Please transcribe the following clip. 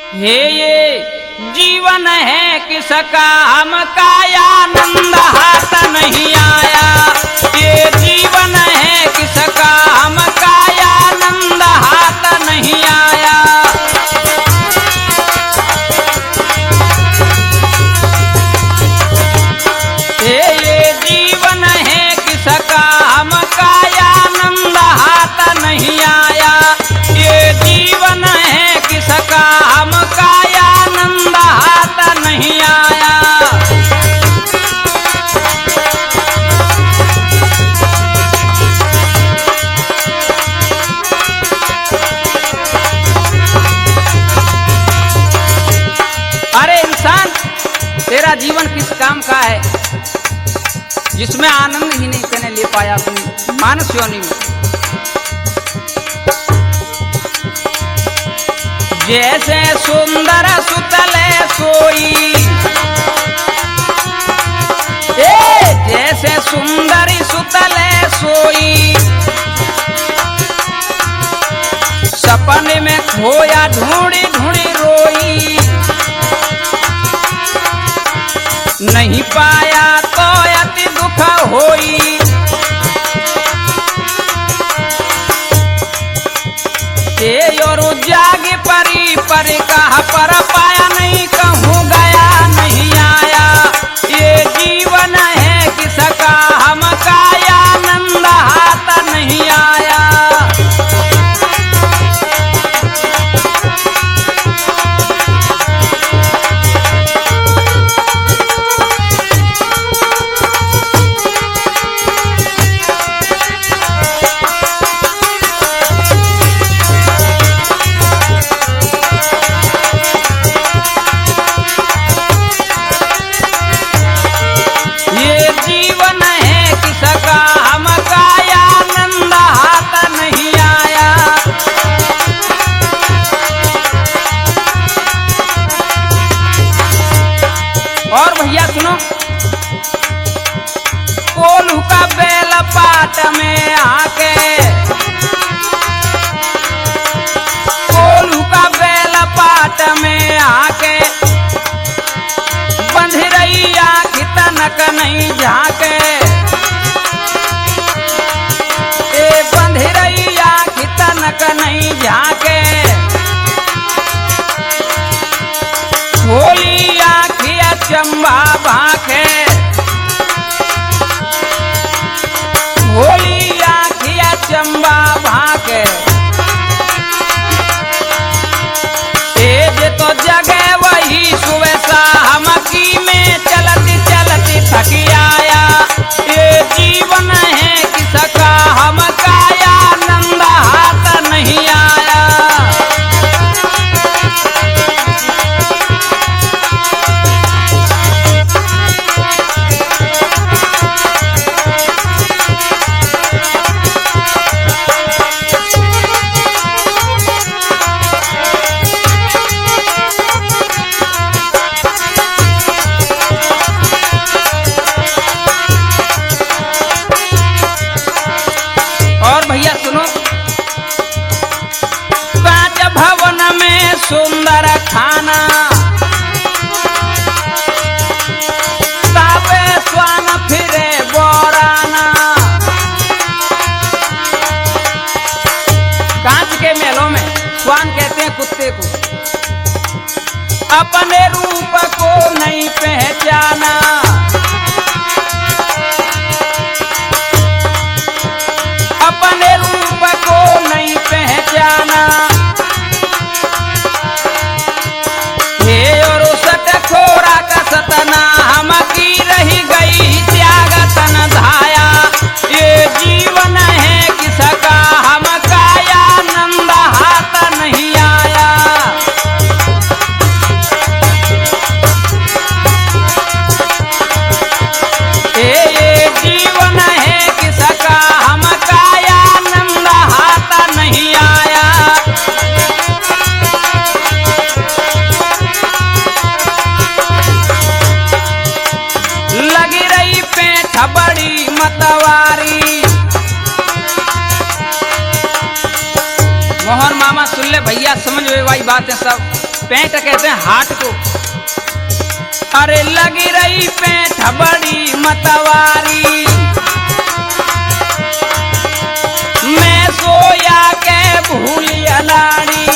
हे ये जीवन है किसका, हमका आनंद हाथ नहीं आया। ये जीवन है किसका, हमका आनंद हाथ नहीं आया। ये जीवन है किसका, हमका आनंद हाथ नहीं आया। ये जीवन है किसका, हमका आनंद हाथ नहीं आया। अरे इंसान, तेरा जीवन किस काम का है जिसमें आनंद ही नहीं करने ले पाया अपनी मानस योनि में। जैसे सुंदर सुतले सोई, जैसे सुंदरी सुतले सोई, सपने में खोया ढूंढी ढूंढी रोई। नहीं पाया तो अति दुख होई। और जागे परी परी कहा पर पाया नहीं, कहूँ गया नहीं आया। ये जीवन है किसका, हमका आनंद हाथ नहीं आया। और भैया सुनो, कोल्हू का बेल पाट में आके, कोल्हू का बेल पाट में आके, बंध रही आँख तनक नहीं झाके। बंध रही आँख तनक नहीं झाके। खोली आँखिया चंबा भाखे, खोली आँखिया चंबा भाखे। तेज तो जगे वही सुबह शाम की में चलती चलती थकी आया। ये जीवन है किसका, हमका आनंद हाथ नहीं आया। और भैया सुनो, कांच भवन में सुंदर खाना, तापे स्वान फिरे बोराना। कांच के मेलों में स्वान कहते हैं कुत्ते को। अपने रूप को नहीं पहचाना, अपने रूप को नहीं पहचाना। हे और सत खोरा का सतना, हम की रही गई त्याग तन धाया। ये जीवन है किसका, हमका आनंद हाथ नहीं आया। ये जीवन है किसका, हमका आनंद हाथ नहीं आया। लगी रही पेट बड़ी मतवारी। मोहन मामा सुन ले भैया, समझ में भाई बातें सब। पेट कहते हैं हाथ को। अरे लगी रही पेट बड़ी मतवारी, मैं सोया के भूली अनाड़ी।